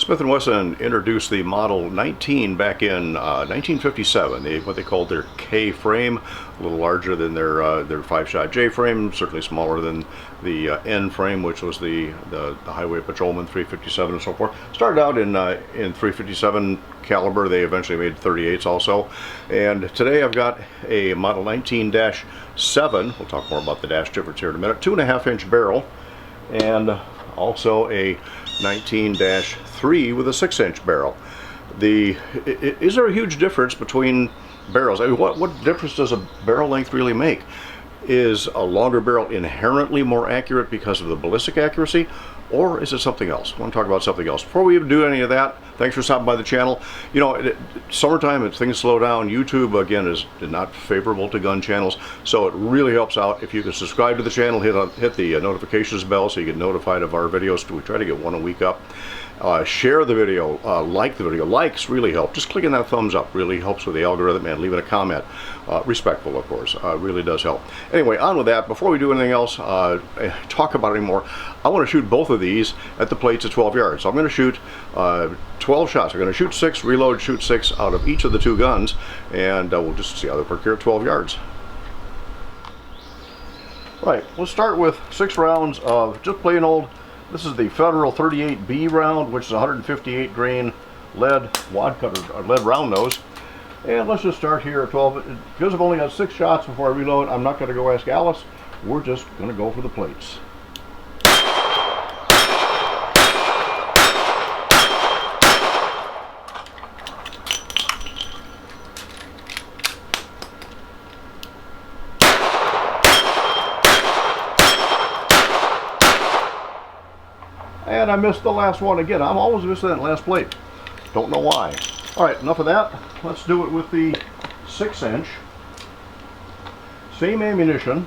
Smith & Wesson introduced the Model 19 back in 1957. What they called their K frame, a little larger than their 5-shot J frame, certainly smaller than the N frame, which was the Highway Patrolman 357 and so forth. Started out in 357 caliber. They eventually made 38s also. And today I've got a Model 19-7. We'll talk more about the dash difference here in a minute. 2.5-inch barrel, and also a 19-3 with a 6-inch barrel. Is there a huge difference between barrels? I mean, what difference does a barrel length really make? Is a longer barrel inherently more accurate because of the ballistic accuracy, or is it something else? I want to talk about something else. Before we even do any of that, thanks for stopping by the channel. You know, summertime, as things slow down, YouTube, again, is not favorable to gun channels, so it really helps out if you can subscribe to the channel, hit the notifications bell so you get notified of our videos. We try to get one a week up. Share the video, like the video. Likes really help. Just clicking that thumbs up really helps with the algorithm, and leaving a comment. Respectful, of course, really does help. Anyway, on with that. Before we do anything else, talk about it anymore, I want to shoot both of these at the plates at 12 yards. So I'm going to shoot 12 shots. I'm going to shoot 6, reload, shoot 6 out of each of the 2 guns, and we'll just see how they work here at 12 yards. Right, let's start with 6 rounds of just plain old. This is the Federal 38B round, which is 158 grain lead wad cutter, or lead round nose. And let's just start here at 12. Because I've only got 6 shots before I reload, I'm not going to go ask Alice. We're just going to go for the plates. And I missed the last one again. I'm always missing that last plate. Don't know why. All right, enough of that. Let's do it with the 6-inch. Same ammunition.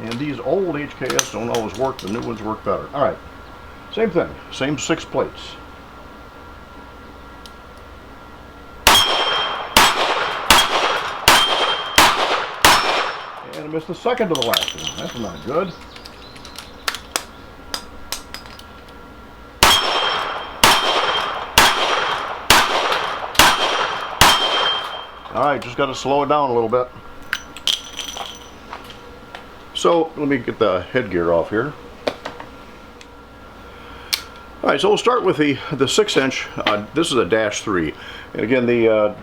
And these old HKS don't always work. The new ones work better. All right, same thing. Same 6 plates. And I missed the second to the last one. That's not good. Alright, just got to slow it down a little bit. So, let me get the headgear off here. Alright, so we'll start with the 6-inch. This is a -3. And again, the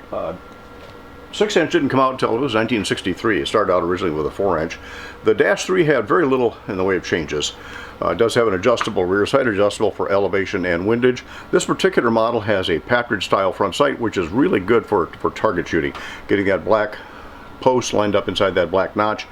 6-inch didn't come out until it was 1963. It started out originally with a 4-inch. The -3 had very little in the way of changes. It does have an adjustable rear sight, adjustable for elevation and windage. This particular model has a Patridge style front sight, which is really good for target shooting. Getting that black post lined up inside that black notch.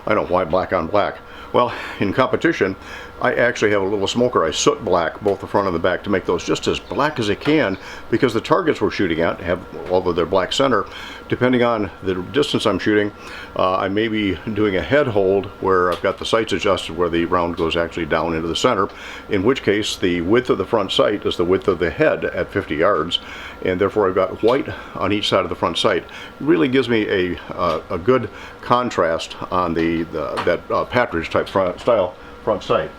I don't know why black on black. Well, in competition, I actually have a little smoker. I soot black both the front and the back to make those just as black as I can, because the targets we're shooting at have, although they're black center, depending on the distance I'm shooting, I may be doing a head hold where I've got the sights adjusted where the round goes actually down into the center, in which case the width of the front sight is the width of the head at 50 yards, and therefore I've got white on each side of the front sight. It really gives me a good contrast on that Patridge type style front sight.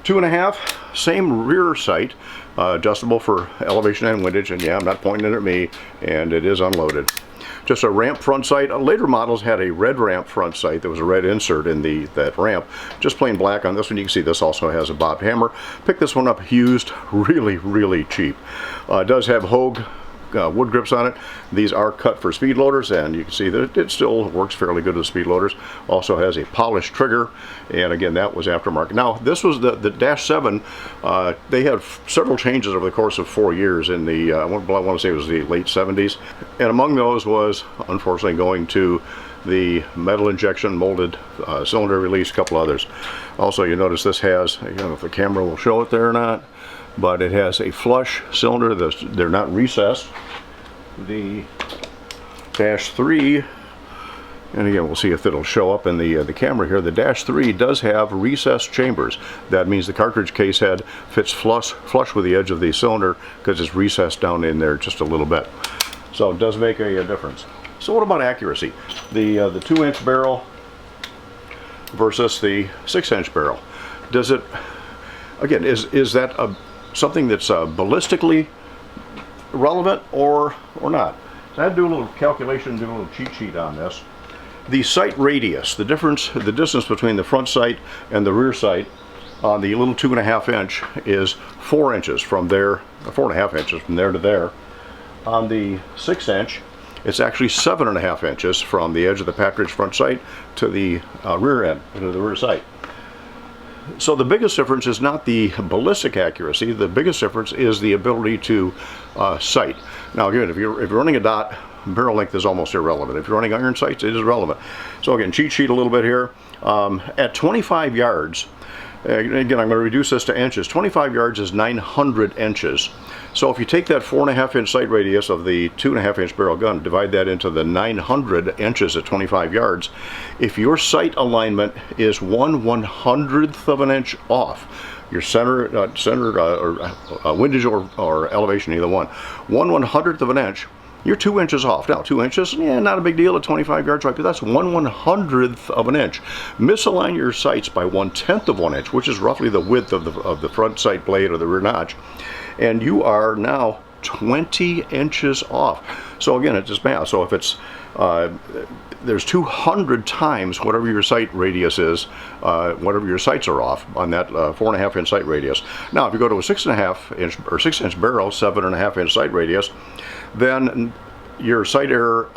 2.5, same rear sight, adjustable for elevation and windage, and yeah, I'm not pointing it at me, and it is unloaded. Just a ramp front sight. Later models had a red ramp front sight. There was a red insert in that ramp. Just plain black on this one. You can see this also has a bob hammer. Picked this one up used, really cheap. It does have Hogue wood grips on it. These are cut for speed loaders, and you can see that it still works fairly good with speed loaders. Also has a polished trigger, and again, that was aftermarket. Now, this was the -7. They had several changes over the course of 4 years in the, I want to say it was the late 70s, and among those was, unfortunately, going to the metal injection molded cylinder release, a couple others. Also, you notice this has, I don't know if the camera will show it there or not, but it has a flush cylinder. They're not recessed. The -3, and again, we'll see if it'll show up in the camera here. The -3 does have recessed chambers. That means the cartridge case head fits flush with the edge of the cylinder because it's recessed down in there just a little bit. So it does make a difference. So what about accuracy? The 2-inch barrel versus the 6-inch barrel. Does it again, is that something that's ballistically relevant or not? So I had to do a little calculation, do a little cheat sheet on this. The sight radius, the distance between the front sight and the rear sight on the little 2.5 inch is 4 inches from there, 4.5 inches from there to there. On the 6 inch, it's actually 7.5 inches from the edge of the Patridge front sight to the rear end, to the rear sight. So the biggest difference is not the ballistic accuracy. The biggest difference is the ability to sight. Now again, if you're running a dot, barrel length is almost irrelevant. If you're running iron sights, it is relevant. So again, cheat sheet a little bit here. At 25 yards, again, I'm going to reduce this to inches. 25 yards is 900 inches. So if you take that 4.5 inch sight radius of the 2.5 inch barrel gun, divide that into the 900 inches at 25 yards, if your sight alignment is 1/100th of an inch off, your center or windage or elevation, either one, 1/100th of an inch, you're 2 inches off. Now 2 inches, yeah, not a big deal at 25 yards, right? But that's 1/100th of an inch. Misalign your sights by 1/10 of 1 inch, which is roughly the width of the front sight blade or the rear notch, and you are now 20 inches off. So again, it's just math. So if it's there's 200 times whatever your sight radius is, whatever your sights are off on that 4.5 inch sight radius. Now, if you go to a 6.5 inch or 6 inch barrel, 7.5 inch sight radius, then your sight error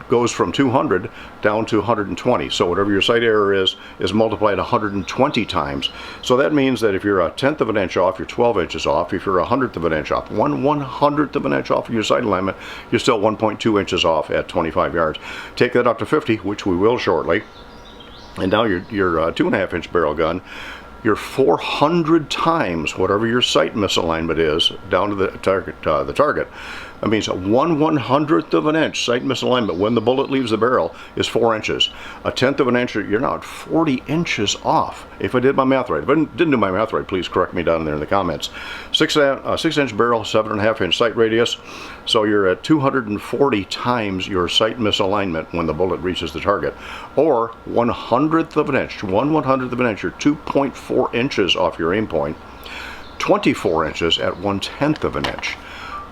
goes from 200 down to 120. So whatever your sight error is multiplied 120 times. So that means that if you're 1/10 of an inch off, you're 12 inches off. If you're 100th of an inch off, 1/100th of an inch off of your sight alignment, you're still 1.2 inches off at 25 yards. Take that up to 50, which we will shortly, and now your 2.5 inch barrel gun, you're 400 times whatever your sight misalignment is down to the target. That means 1/100th of an inch sight misalignment when the bullet leaves the barrel is 4 inches. 1/10 of an inch, you're now at 40 inches off. If I did my math right. If I didn't do my math right, please correct me down there in the comments. 6 inch barrel, 7.5 inch sight radius. So you're at 240 times your sight misalignment when the bullet reaches the target. Or 1/100th of an inch, 1/100th of an inch, you're 2.4 inches off your aim point. 24 inches at 1/10 of an inch.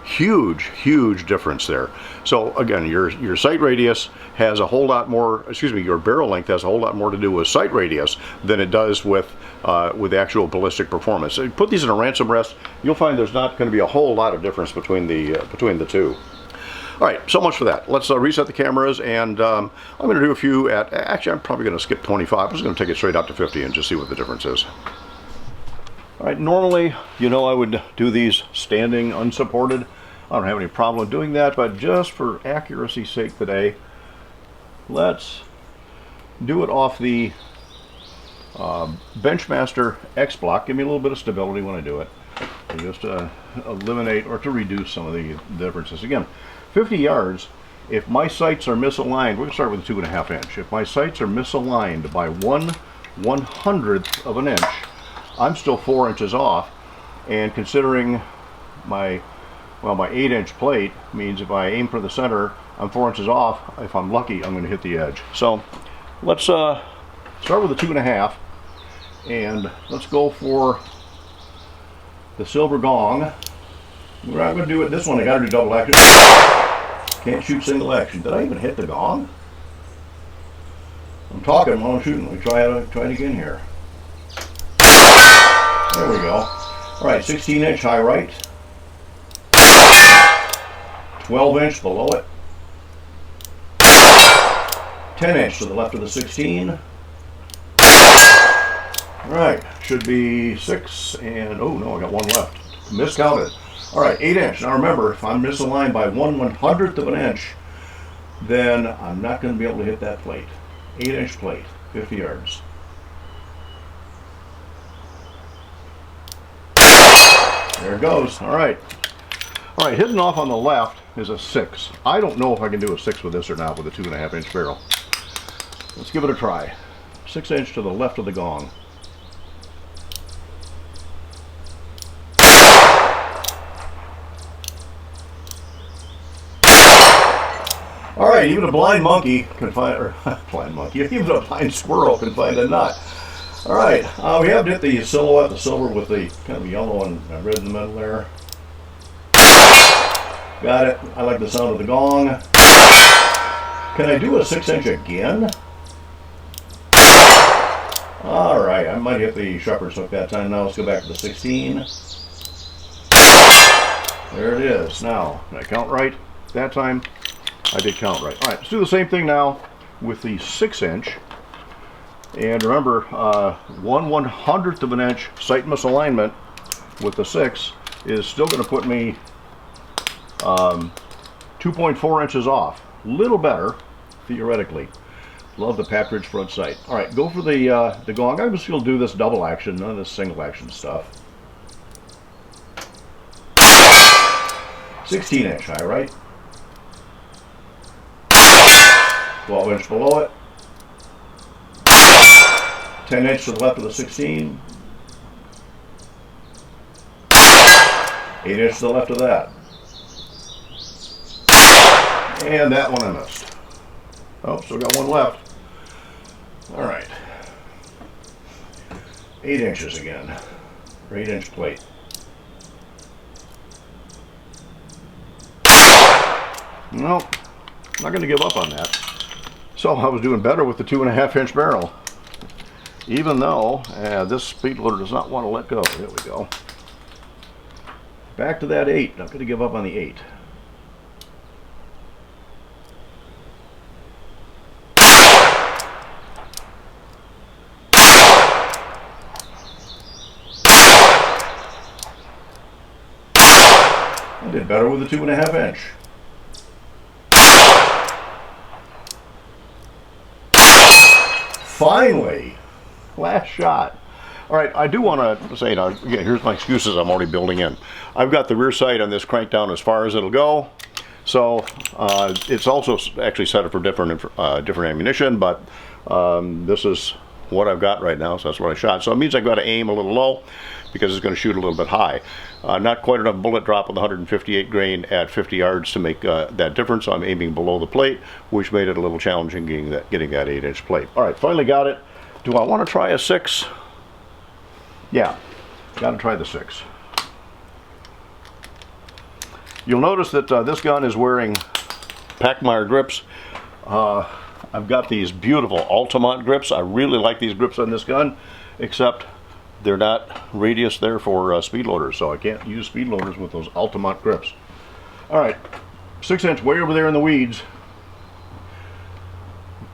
Huge difference there. So again, your sight radius has a whole lot more, your barrel length has a whole lot more to do with sight radius than it does with actual ballistic performance. So you put these in a ransom rest, you'll find there's not going to be a whole lot of difference between the two. All right, so much for that. Let's reset the cameras, and I'm going to do a few at, actually I'm probably going to skip 25. I'm just going to take it straight out to 50 and just see what the difference is. All right, normally, I would do these standing unsupported. I don't have any problem doing that, but just for accuracy's sake today, let's do it off the Benchmaster X block. Give me a little bit of stability when I do it. And just to eliminate or to reduce some of the differences. Again, 50 yards, if my sights are misaligned, we're going to start with a 2.5 inch. If my sights are misaligned by 1/100th of an inch, I'm still 4 inches off, and considering my 8 inch plate means if I aim for the center, I'm 4 inches off. If I'm lucky, I'm going to hit the edge. So let's start with a 2.5, and let's go for the silver gong. We're not going to do it this one. I got to do double action. Can't shoot single action. Did I even hit the gong? I'm talking while I'm shooting. Let me try it again here. There we go. All right, 16 inch high right. 12 inch below it. 10 inch to the left of the 16. All right, should be 6, and oh no, I got one left. Miscounted. All right, 8 inch. Now remember, if I'm misaligned by 1/100th of an inch, then I'm not going to be able to hit that plate. 8 inch plate, 50 yards. There it goes. All right. All right, hidden off on the left is a 6. I don't know if I can do a 6 with this or not with a 2.5 inch barrel. Let's give it a try. 6 inch to the left of the gong. All right, even a blind monkey can find, or blind monkey, even a blind squirrel can find a nut. All right, we have hit the silhouette, the silver with the kind of yellow and red in the middle there. Got it. I like the sound of the gong. Can I do a 6-inch again? All right, I might hit the shepherd's hook that time. Now let's go back to the 16. There it is. Now, did I count right? That time, I did count right. All right, let's do the same thing now with the 6-inch. And remember, 1/100th of an inch sight misalignment with the 6 is still going to put me 2.4 inches off. Little better, theoretically. Love the Patridge front sight. All right, go for the gong. I'm just going to do this double action, none of this single action stuff. 16-inch high, right? 12-inch below it. 10-inch to the left of the 16. 8-inch to the left of that. And that one I missed. Oh, still got one left. All right. 8 inches again. 8-inch plate. Nope. Not going to give up on that. So I was doing better with the 2.5-inch barrel. Even though this speed loader does not want to let go. There we go. Back to that 8. Not going to give up on the 8. I did better with the 2.5-inch. Finally! Last shot. All right, I do want to say, now, again, here's my excuses I'm already building in. I've got the rear sight on this crank down as far as it'll go. So it's also actually set up for different ammunition, but this is what I've got right now, so that's what I shot. So it means I've got to aim a little low because it's going to shoot a little bit high. Not quite enough bullet drop with 158 grain at 50 yards to make that difference. So I'm aiming below the plate, which made it a little challenging getting that 8-inch plate. All right, finally got it. Do I want to try a 6? Yeah, got to try the 6. You'll notice that this gun is wearing Packmeyer grips. I've got these beautiful Altamont grips. I really like these grips on this gun, except they're not radius there for speed loaders, so I can't use speed loaders with those Altamont grips. All right, 6-inch way over there in the weeds.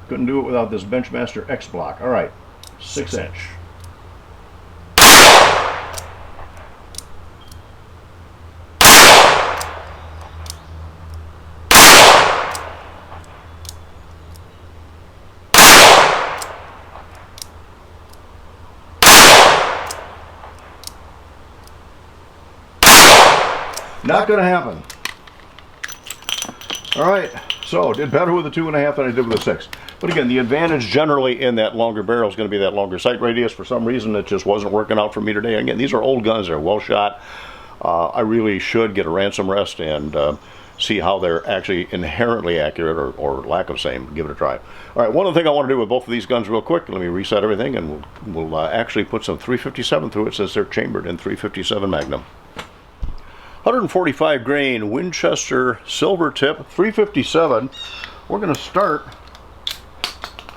Couldn't do it without this Benchmaster X block. All right, 6-inch. Not going to happen. All right, so did better with the 2.5 than I did with the 6. But again, the advantage generally in that longer barrel is going to be that longer sight radius. For some reason, it just wasn't working out for me today. Again, these are old guns. They're well shot. I really should get a ransom rest and see how they're actually inherently accurate or lack of same. Give it a try. All right, one other thing I want to do with both of these guns real quick. Let me reset everything, and we'll actually put some 357 through it since they're chambered in 357 Magnum. 145 grain Winchester silver tip 357. We're going to start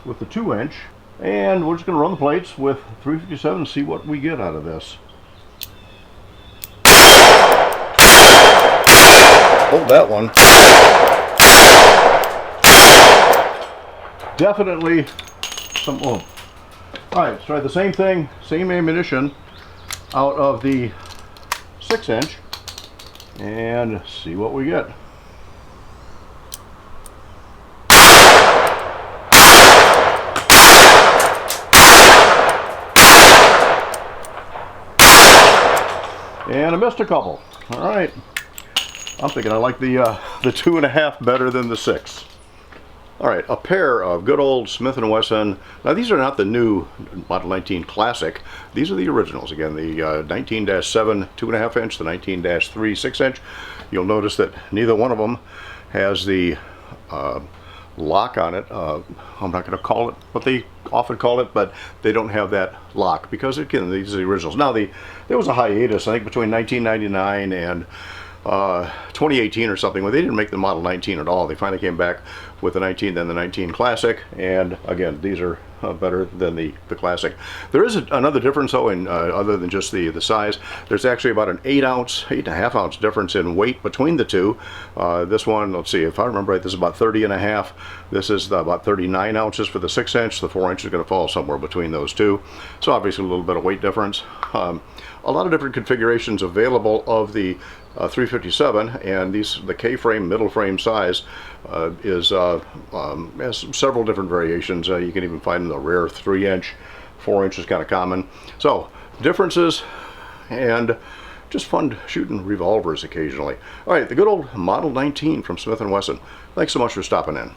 with the 2-inch, and we're just going to run the plates with 357 and see what we get out of this. Hold that one. Definitely some oomph. All right, let's try the same thing, same ammunition out of the 6-inch. And see what we get. And I missed a couple. All right. I'm thinking I like the 2.5 better than the 6. All right, a pair of good old Smith & Wesson. Now these are not the new Model 19 Classic. These are the originals. Again, the 19-7 2.5-inch, the 19-3 6-inch. You'll notice that neither one of them has the lock on it. I'm not going to call it what they often call it, but they don't have that lock because, again, these are the originals. Now, there was a hiatus, I think, between 1999 and 2018 or something, where they didn't make the Model 19 at all. They finally came back with the 19, then the 19 Classic, and again, these are better than the Classic. There is another difference, though, in other than just the size. There's actually about an 8.5 ounce difference in weight between the two. This one, let's see, if I remember right, this is about 30.5. This is about 39 ounces for the 6-inch. The 4-inch is going to fall somewhere between those two. So obviously a little bit of weight difference. A lot of different configurations available of the 357, and the K-frame middle frame size has several different variations. You can even find the rare 3-inch, 4-inch is kind of common. So differences, and just fun shooting revolvers occasionally. All right, the good old Model 19 from Smith & Wesson. Thanks so much for stopping in.